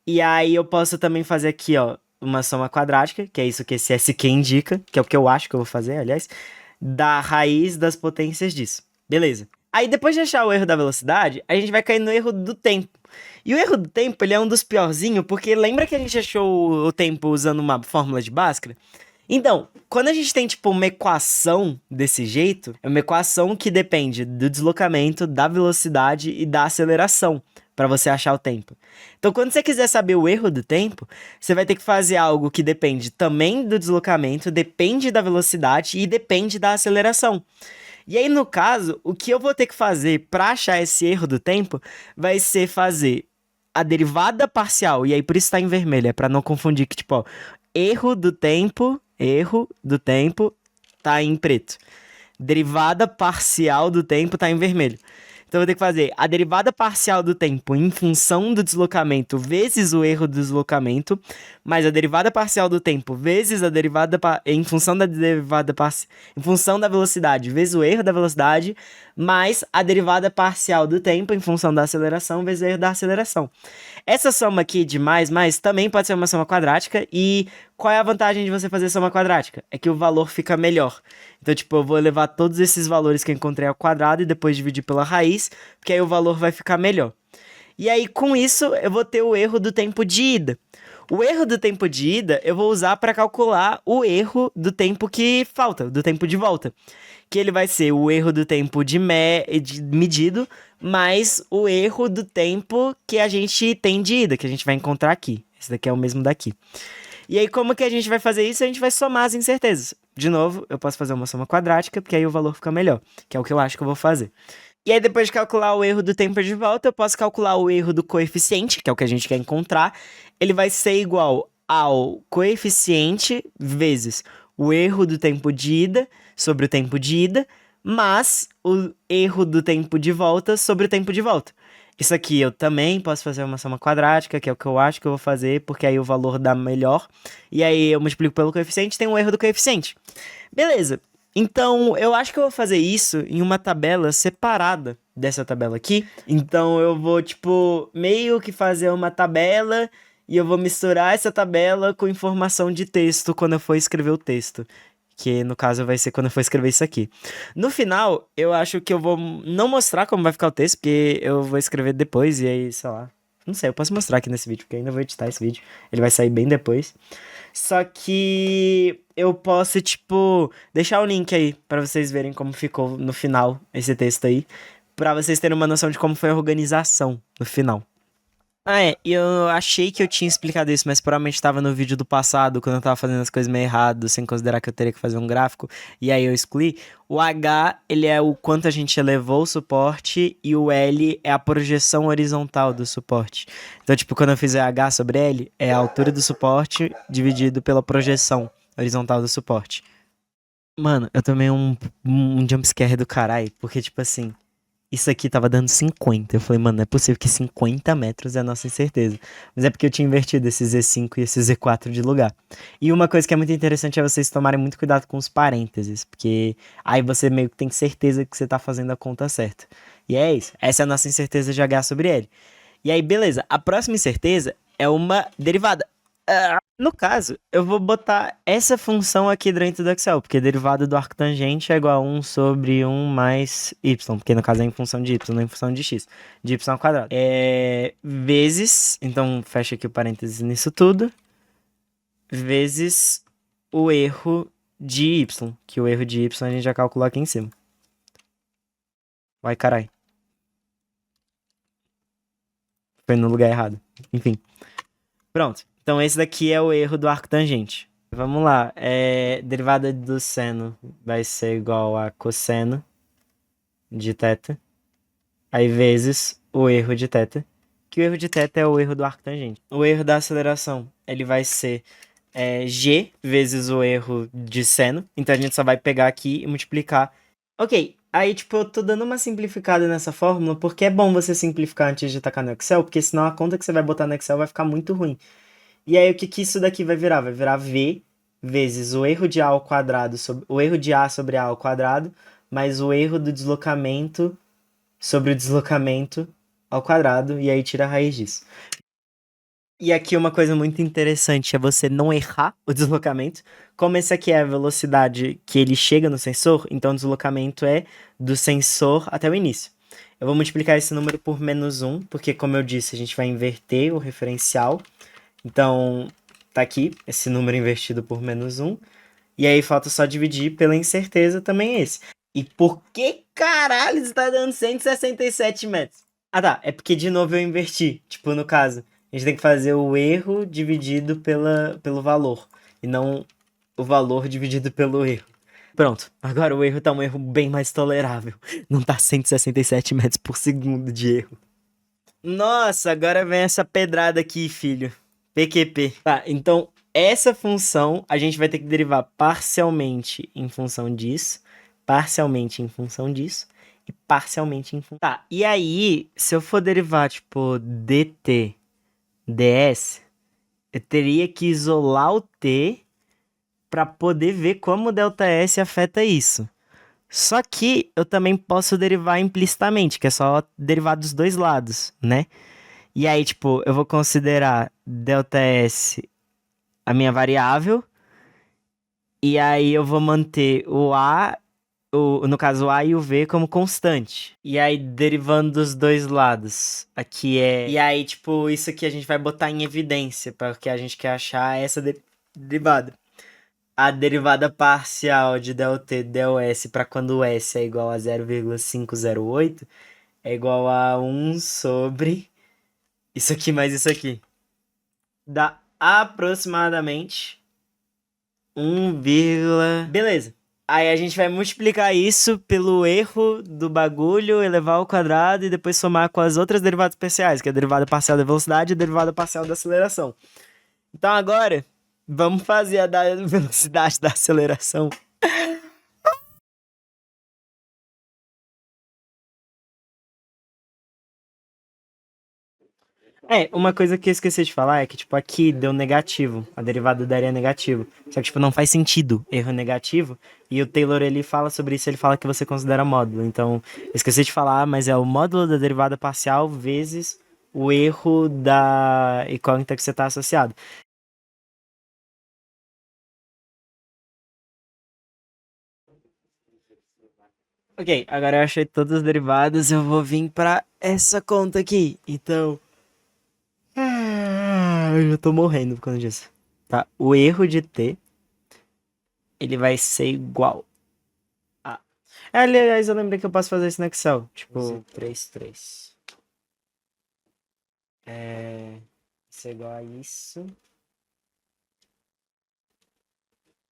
E aí eu posso também fazer aqui, ó, uma soma quadrática, que é isso que esse SQ indica, que é o que eu acho que eu vou fazer, aliás, da raiz das potências disso. Beleza. Aí depois de achar o erro da velocidade, a gente vai cair no erro do tempo. E o erro do tempo, ele é um dos piorzinhos, porque lembra que a gente achou o tempo usando uma fórmula de Bhaskara? Então, quando a gente tem, tipo, uma equação desse jeito, é uma equação que depende do deslocamento, da velocidade e da aceleração para você achar o tempo. Então, quando você quiser saber o erro do tempo, você vai ter que fazer algo que depende também do deslocamento, depende da velocidade e depende da aceleração. E aí, no caso, o que eu vou ter que fazer para achar esse erro do tempo vai ser fazer a derivada parcial, e aí por isso tá em vermelho, é para não confundir que, tipo, ó, erro do tempo tá em preto. Derivada parcial do tempo tá em vermelho. Então eu vou ter que fazer a derivada parcial do tempo em função do deslocamento vezes o erro do deslocamento, mais a derivada parcial do tempo vezes a derivada em função da derivada em função da velocidade vezes o erro da velocidade, mais a derivada parcial do tempo em função da aceleração vezes o erro da aceleração. Essa soma aqui de mais também pode ser uma soma quadrática. E qual é a vantagem de você fazer soma quadrática? É que o valor fica melhor. Então, tipo, eu vou levar todos esses valores que eu encontrei ao quadrado e depois dividir pela raiz, porque aí o valor vai ficar melhor. E aí, com isso, eu vou ter o erro do tempo de ida. O erro do tempo de ida eu vou usar para calcular o erro do tempo que falta, do tempo de volta. Que ele vai ser o erro do tempo de medido mais o erro do tempo que a gente tem de ida, que a gente vai encontrar aqui. Esse daqui é o mesmo daqui. E aí, como que a gente vai fazer isso? A gente vai somar as incertezas. De novo, eu posso fazer uma soma quadrática, porque aí o valor fica melhor, que é o que eu acho que eu vou fazer. E aí, depois de calcular o erro do tempo de volta, eu posso calcular o erro do coeficiente, que é o que a gente quer encontrar. Ele vai ser igual ao coeficiente vezes o erro do tempo de ida sobre o tempo de ida, mas o erro do tempo de volta sobre o tempo de volta. Isso aqui eu também posso fazer uma soma quadrática, que é o que eu acho que eu vou fazer, porque aí o valor dá melhor. E aí eu multiplico pelo coeficiente, tem um erro do coeficiente. Beleza. Então, eu acho que eu vou fazer isso em uma tabela separada dessa tabela aqui. Então, eu vou, tipo, meio que fazer uma tabela e eu vou misturar essa tabela com informação de texto quando eu for escrever o texto. Que, no caso, vai ser quando eu for escrever isso aqui. No final, eu acho que eu vou não mostrar como vai ficar o texto, porque eu vou escrever depois e aí, sei lá. Não sei, eu posso mostrar aqui nesse vídeo, porque eu ainda vou editar esse vídeo. Ele vai sair bem depois. Só que eu posso, tipo, deixar o link aí pra vocês verem como ficou no final esse texto aí. Pra vocês terem uma noção de como foi a organização no final. Ah, é, e eu achei que eu tinha explicado isso, mas provavelmente tava no vídeo do passado, quando eu tava fazendo as coisas meio errado, sem considerar que eu teria que fazer um gráfico, e aí eu excluí. O H, ele é o quanto a gente elevou o suporte, e o L é a projeção horizontal do suporte. Então, tipo, quando eu fizer H sobre L, é a altura do suporte dividido pela projeção horizontal do suporte. Mano, eu tomei um jumpscare do caralho, porque, tipo assim, isso aqui tava dando 50. Eu falei, mano, não é possível que 50 metros é a nossa incerteza. Mas é porque eu tinha invertido esse Z5 e esse Z4 de lugar. E uma coisa que é muito interessante é vocês tomarem muito cuidado com os parênteses, porque aí você meio que tem certeza que você tá fazendo a conta certa. E é isso. Essa é a nossa incerteza de H sobre L. E aí, beleza. A próxima incerteza é uma derivada. No caso, eu vou botar essa função aqui dentro do Excel, porque derivada do arco tangente é igual a 1 sobre 1 mais y, porque no caso é em função de y, não é em função de x, de y ao quadrado. Vezes, então fecha aqui o parênteses nisso tudo, vezes o erro de y, que o erro de y a gente já calculou aqui em cima. Vai, carai. Foi no lugar errado. Enfim. Pronto. Então esse daqui é o erro do arco tangente. Vamos lá. Derivada do seno vai ser igual a cosseno de θ. Aí vezes o erro de θ. Que o erro de θ é o erro do arco tangente. O erro da aceleração, ele vai ser g vezes o erro de seno. Então a gente só vai pegar aqui e multiplicar. Ok. Aí, tipo, eu tô dando uma simplificada nessa fórmula, porque é bom você simplificar antes de tacar no Excel, porque senão a conta que você vai botar no Excel vai ficar muito ruim. E aí, o que que isso daqui vai virar? Vai virar V vezes o erro de A ao quadrado, o erro de A sobre A ao quadrado, mais o erro do deslocamento sobre o deslocamento ao quadrado, e aí tira a raiz disso. E aqui uma coisa muito interessante é você não errar o deslocamento. Como esse aqui é a velocidade que ele chega no sensor, então o deslocamento é do sensor até o início. Eu vou multiplicar esse número por menos 1, porque como eu disse, a gente vai inverter o referencial. Então, tá aqui, esse número invertido por menos 1. E aí falta só dividir pela incerteza também esse. E por que caralho está dando 167 metros? Ah tá, é porque de novo eu inverti. Tipo, no caso, a gente tem que fazer o erro dividido pelo valor. E não o valor dividido pelo erro. Pronto, agora o erro tá um erro bem mais tolerável. Não tá 167 metros por segundo de erro. Nossa, agora vem essa pedrada aqui, filho. PQP. Tá, então essa função a gente vai ter que derivar parcialmente em função disso, parcialmente em função disso e parcialmente em função. Tá, e aí, se eu for derivar, tipo, dt ds, eu teria que isolar o t para poder ver como o ΔS afeta isso. Só que eu também posso derivar implicitamente, que é só derivar dos dois lados, né? E aí, tipo, eu vou considerar ΔS a minha variável, e aí eu vou manter o A, no caso o A e o V como constante. E aí, derivando dos dois lados, aqui é... E aí, tipo, isso aqui a gente vai botar em evidência, porque a gente quer achar essa derivada. A derivada parcial de ΔT ΔS para quando o S é igual a 0,508 é igual a 1 sobre isso aqui mais isso aqui. Dá aproximadamente 1, beleza. Aí a gente vai multiplicar isso pelo erro do bagulho, elevar ao quadrado e depois somar com as outras derivadas especiais, que é a derivada parcial da velocidade e a derivada parcial da aceleração. Então agora, vamos fazer a da velocidade da aceleração. Uma coisa que eu esqueci de falar é que, tipo, aqui deu negativo. A derivada daria negativo. Só que, tipo, não faz sentido erro negativo. E o Taylor, ele fala sobre isso, ele fala que você considera módulo. Então, eu esqueci de falar, mas é o módulo da derivada parcial vezes o erro da incógnita que você está associado. Ok, agora eu achei todas as derivadas, eu vou vir para essa conta aqui. Então... eu já tô morrendo por causa disso. Tá, o erro de t, ele vai ser igual a... Aliás, eu lembrei que eu posso fazer isso no Excel. Tipo, 3. Isso é igual a isso.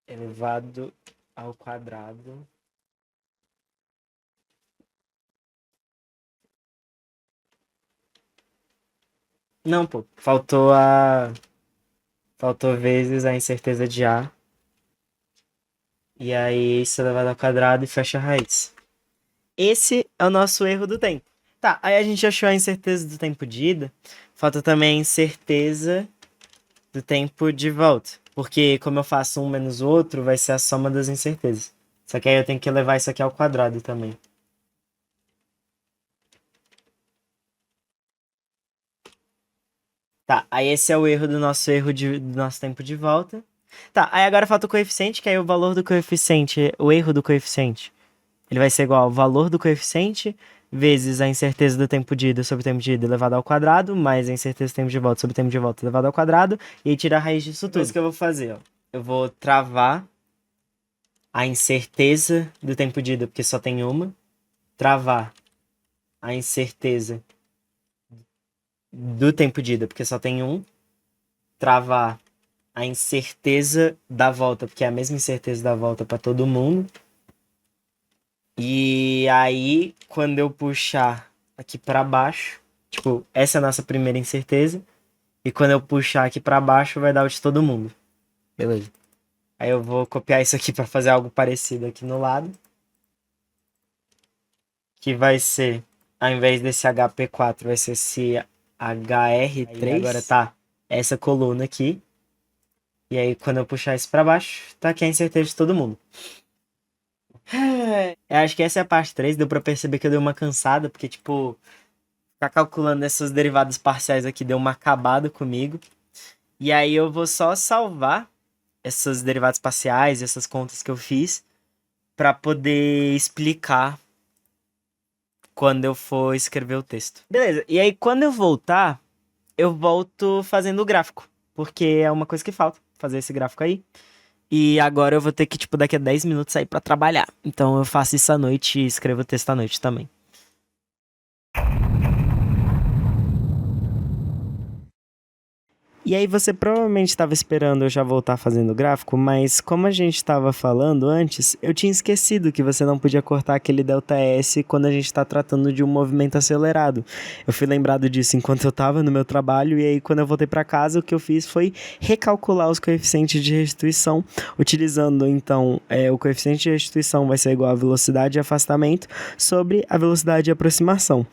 Elevado ao quadrado. Não, pô. Faltou vezes a incerteza de A. E aí, isso elevado ao quadrado e fecha a raiz. Esse é o nosso erro do tempo. Tá, aí a gente achou a incerteza do tempo de ida. Falta também a incerteza do tempo de volta. Porque como eu faço um menos o outro, vai ser a soma das incertezas. Só que aí eu tenho que levar isso aqui ao quadrado também. Tá, aí esse é o erro do nosso do nosso tempo de volta. Tá, aí agora falta o coeficiente, que aí o valor do coeficiente, o erro do coeficiente, ele vai ser igual ao valor do coeficiente vezes a incerteza do tempo de ida sobre o tempo de ida elevado ao quadrado, mais a incerteza do tempo de volta sobre o tempo de volta elevado ao quadrado, e aí tirar a raiz disso tudo. Isso que eu vou fazer, ó. Eu vou travar a incerteza do tempo de ida, porque só tem uma. Travar a incerteza do tempo de ida, porque só tem um. Travar a incerteza da volta, porque é a mesma incerteza da volta para todo mundo. E aí, quando eu puxar aqui para baixo, tipo, essa é a nossa primeira incerteza. E quando eu puxar aqui para baixo, vai dar o de todo mundo. Beleza. Aí eu vou copiar isso aqui para fazer algo parecido aqui no lado. Que vai ser, ao invés desse HP4, vai ser esse HR3. Aí agora tá essa coluna aqui. E aí, quando eu puxar isso para baixo, tá aqui a incerteza de todo mundo. Eu acho que essa é a parte 3. Deu pra perceber que eu dei uma cansada, porque, tipo, ficar calculando essas derivadas parciais aqui deu uma acabada comigo. E aí eu vou só salvar essas derivadas parciais, essas contas que eu fiz, pra poder explicar quando eu for escrever o texto. Beleza, e aí quando eu voltar, eu volto fazendo o gráfico, porque é uma coisa que falta, fazer esse gráfico aí. E agora eu vou ter que, tipo, daqui a 10 minutos sair pra trabalhar. Então eu faço isso à noite e escrevo o texto à noite também. E aí você provavelmente estava esperando eu já voltar fazendo o gráfico, mas como a gente estava falando antes, eu tinha esquecido que você não podia cortar aquele ΔS quando a gente está tratando de um movimento acelerado. Eu fui lembrado disso enquanto eu estava no meu trabalho, e aí quando eu voltei para casa, o que eu fiz foi recalcular os coeficientes de restituição, utilizando então o coeficiente de restituição vai ser igual à velocidade de afastamento sobre a velocidade de aproximação.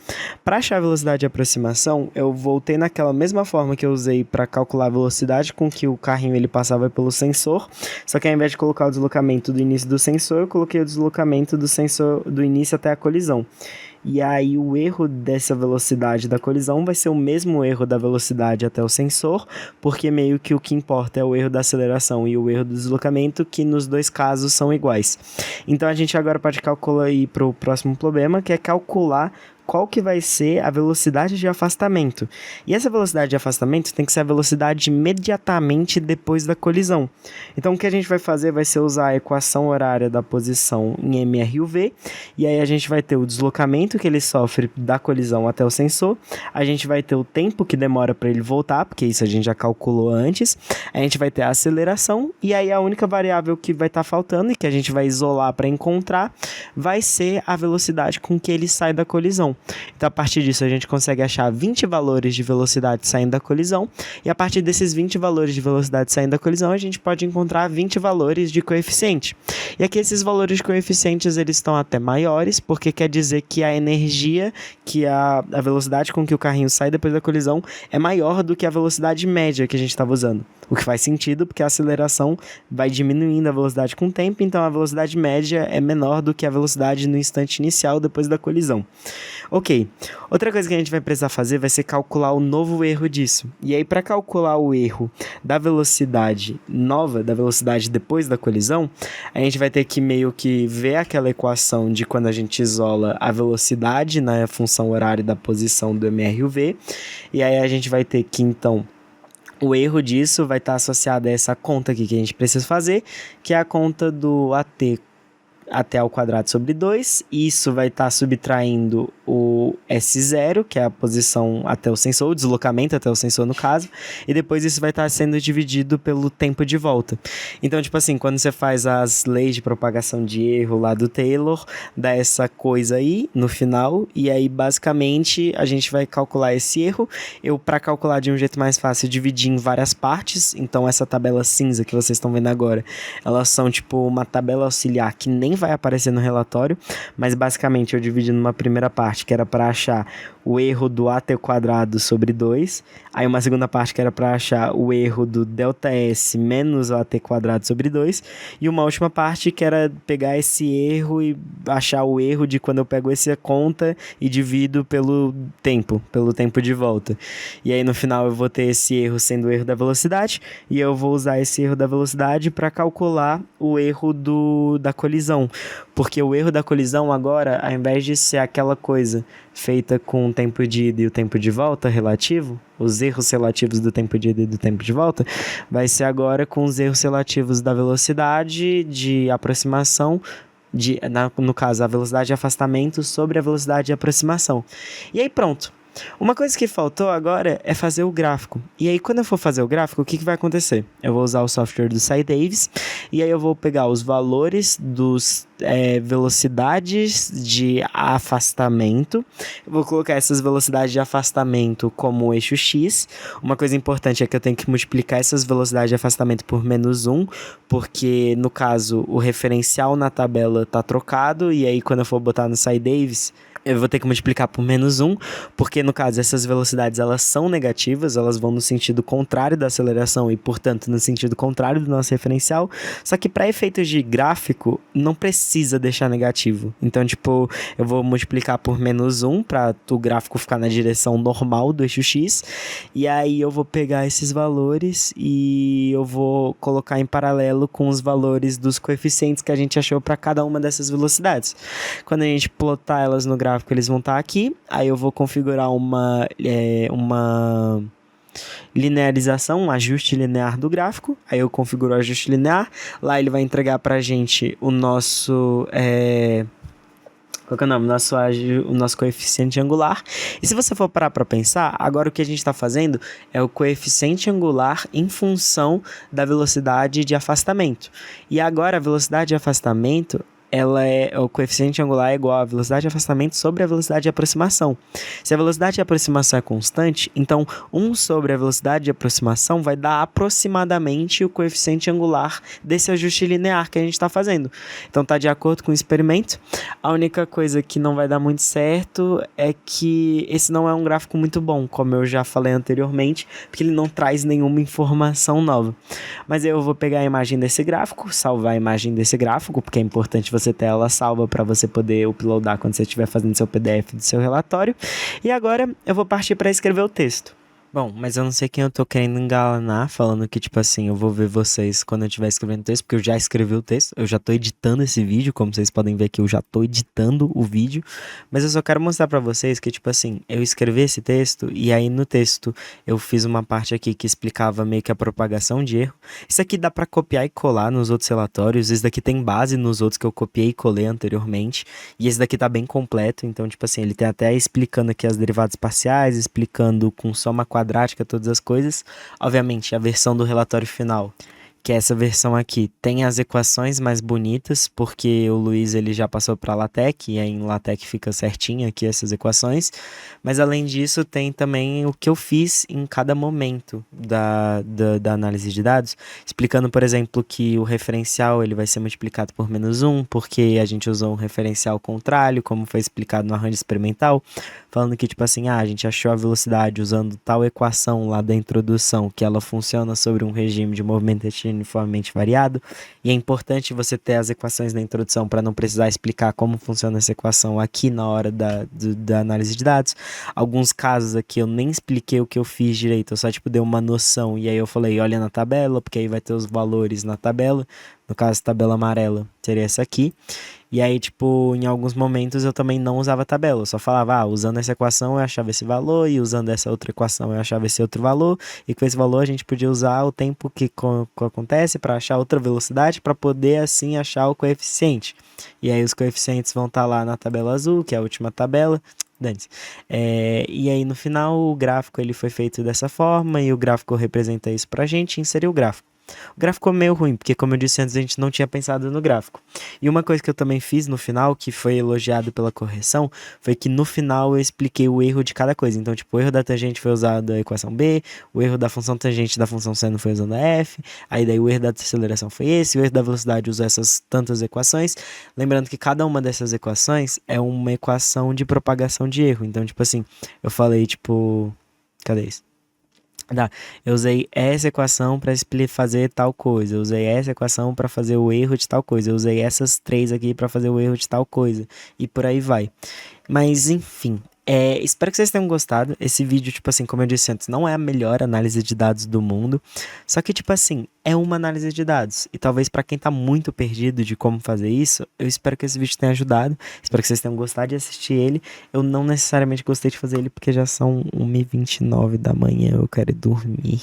Para achar a velocidade de aproximação, eu voltei naquela mesma forma que eu usei para calcular a velocidade com que o carrinho ele passava pelo sensor, só que ao invés de colocar o deslocamento do início do sensor, eu coloquei o deslocamento do sensor do início até a colisão. E aí o erro dessa velocidade da colisão vai ser o mesmo erro da velocidade até o sensor, porque meio que o que importa é o erro da aceleração e o erro do deslocamento, que nos dois casos são iguais. Então a gente agora pode calcular aí para o próximo problema, que é calcular qual que vai ser a velocidade de afastamento. E essa velocidade de afastamento tem que ser a velocidade imediatamente depois da colisão. Então o que a gente vai fazer vai ser usar a equação horária da posição em mRUV, e aí a gente vai ter o deslocamento que ele sofre da colisão até o sensor, a gente vai ter o tempo que demora para ele voltar, porque isso a gente já calculou antes, a gente vai ter a aceleração, e aí a única variável que vai estar faltando e que a gente vai isolar para encontrar vai ser a velocidade com que ele sai da colisão. Então, a partir disso, a gente consegue achar 20 valores de velocidade saindo da colisão, e a partir desses 20 valores de velocidade saindo da colisão, a gente pode encontrar 20 valores de coeficiente. E aqui esses valores de coeficientes, eles estão até maiores, porque quer dizer que a energia, que a velocidade com que o carrinho sai depois da colisão é maior do que a velocidade média que a gente estava usando. O que faz sentido, porque a aceleração vai diminuindo a velocidade com o tempo, então a velocidade média é menor do que a velocidade no instante inicial depois da colisão. Ok, outra coisa que a gente vai precisar fazer vai ser calcular o novo erro disso. E aí, para calcular o erro da velocidade nova, da velocidade depois da colisão, a gente vai ter que meio que ver aquela equação de quando a gente isola a velocidade na função horária da posição do mRUV. E aí a gente vai ter que, então, o erro disso vai estar associado a essa conta aqui que a gente precisa fazer, que é a conta do AT até ao quadrado sobre 2, isso vai estar subtraindo o S0, que é a posição até o sensor, o deslocamento até o sensor no caso, e depois isso vai estar sendo dividido pelo tempo de volta. Então, tipo assim, quando você faz as leis de propagação de erro lá do Taylor, dá essa coisa aí no final, e aí basicamente a gente vai calcular esse erro. Eu, para calcular de um jeito mais fácil, dividi em várias partes, então essa tabela cinza que vocês estão vendo agora, elas são tipo uma tabela auxiliar que nem vai aparecer no relatório, mas basicamente eu dividi numa primeira parte que era para achar o erro do AT quadrado sobre 2, aí uma segunda parte que era para achar o erro do ΔS menos o AT quadrado sobre 2, e uma última parte que era pegar esse erro e achar o erro de quando eu pego essa conta e divido pelo tempo de volta. E aí no final eu vou ter esse erro sendo o erro da velocidade, e eu vou usar esse erro da velocidade para calcular o erro da colisão. Porque o erro da colisão agora, ao invés de ser aquela coisa feita com o tempo de ida e o tempo de volta relativo, os erros relativos do tempo de ida e do tempo de volta, vai ser agora com os erros relativos da velocidade de aproximação, no caso, a velocidade de afastamento sobre a velocidade de aproximação. E aí pronto. Uma coisa que faltou agora é fazer o gráfico. E aí, quando eu for fazer o gráfico, o que vai acontecer? Eu vou usar o software do SciDavis, e aí eu vou pegar os valores dos velocidades de afastamento. Eu vou colocar essas velocidades de afastamento como eixo X. Uma coisa importante é que eu tenho que multiplicar essas velocidades de afastamento por -1, porque, no caso, o referencial na tabela está trocado, e aí, quando eu for botar no SciDavis, eu vou ter que multiplicar por -1, porque no caso essas velocidades elas são negativas, elas vão no sentido contrário da aceleração e, portanto, no sentido contrário do nosso referencial, só que para efeitos de gráfico não precisa deixar negativo. Então, tipo, eu vou multiplicar por -1 para o gráfico ficar na direção normal do eixo X, e aí eu vou pegar esses valores e eu vou colocar em paralelo com os valores dos coeficientes que a gente achou para cada uma dessas velocidades. Quando a gente plotar elas no gráfico, eles vão estar aqui, aí eu vou configurar uma linearização, um ajuste linear do gráfico, aí eu configuro o ajuste linear, lá ele vai entregar pra gente o nosso Qual que é o nome? O nosso coeficiente angular. E se você for parar para pensar, agora o que a gente está fazendo é o coeficiente angular em função da velocidade de afastamento. E agora a velocidade de afastamento, o coeficiente angular é igual à velocidade de afastamento sobre a velocidade de aproximação. Se a velocidade de aproximação é constante, então 1 sobre a velocidade de aproximação vai dar aproximadamente o coeficiente angular desse ajuste linear que a gente está fazendo. Então está de acordo com o experimento. A única coisa que não vai dar muito certo é que esse não é um gráfico muito bom, como eu já falei anteriormente, porque ele não traz nenhuma informação nova. Mas eu vou pegar a imagem desse gráfico, salvar a imagem desse gráfico, porque é importante você ter ela salva para você poder uploadar quando você estiver fazendo seu PDF do seu relatório. E agora eu vou partir para escrever o texto. Bom, mas eu não sei quem eu tô querendo engalanar, falando que, tipo assim, eu vou ver vocês quando eu estiver escrevendo o texto, porque eu já escrevi o texto, eu já tô editando esse vídeo, como vocês podem ver aqui, eu já tô editando o vídeo, mas eu só quero mostrar pra vocês que, tipo assim, eu escrevi esse texto, e aí no texto eu fiz uma parte aqui que explicava meio que a propagação de erro. Isso aqui dá pra copiar e colar nos outros relatórios, esse daqui tem base nos outros que eu copiei e colei anteriormente, e esse daqui tá bem completo, então, tipo assim, ele tem até explicando aqui as derivadas parciais, explicando com soma quadrática todas as coisas. Obviamente, a versão do relatório final, que é essa versão aqui, tem as equações mais bonitas, porque o Luiz ele já passou para LaTeX, e aí em LaTeX fica certinho aqui essas equações, mas além disso tem também o que eu fiz em cada momento da análise de dados, explicando, por exemplo, que o referencial ele vai ser multiplicado por -1, porque a gente usou um referencial contrário, como foi explicado no arranjo experimental, falando que, tipo assim, a gente achou a velocidade usando tal equação lá da introdução, que ela funciona sobre um regime de movimento uniformemente variado, e é importante você ter as equações na introdução para não precisar explicar como funciona essa equação aqui na hora da análise de dados. Alguns casos aqui eu nem expliquei o que eu fiz direito, eu só, tipo, dei uma noção, e aí eu falei, olha na tabela, porque aí vai ter os valores na tabela, no caso, tabela amarela seria essa aqui. E aí, tipo, em alguns momentos eu também não usava tabela, eu só falava, usando essa equação eu achava esse valor, e usando essa outra equação eu achava esse outro valor, e com esse valor a gente podia usar o tempo que acontece para achar outra velocidade, para poder assim achar o coeficiente. E aí os coeficientes vão estar lá na tabela azul, que é a última tabela. E aí no final o gráfico ele foi feito dessa forma, e o gráfico representa isso pra gente, inseriu o gráfico. O gráfico ficou meio ruim, porque como eu disse antes, a gente não tinha pensado no gráfico. E uma coisa que eu também fiz no final, que foi elogiado pela correção, foi que no final eu expliquei o erro de cada coisa. Então, tipo, o erro da tangente foi usado a equação B, o erro da função tangente da função seno foi usando a F, aí daí o erro da aceleração foi esse, o erro da velocidade usou essas tantas equações. Lembrando que cada uma dessas equações é uma equação de propagação de erro. Então, tipo assim, eu falei, tipo... Cadê isso? Eu usei essa equação para fazer tal coisa, eu usei essa equação para fazer o erro de tal coisa, eu usei essas três aqui para fazer o erro de tal coisa, e por aí vai. Mas enfim, espero que vocês tenham gostado. Esse vídeo, tipo assim, como eu disse antes, não é a melhor análise de dados do mundo, só que, tipo assim, é uma análise de dados, e talvez para quem tá muito perdido de como fazer isso, eu espero que esse vídeo tenha ajudado, espero que vocês tenham gostado de assistir ele. Eu não necessariamente gostei de fazer ele porque já são 1h29 da manhã, eu quero dormir.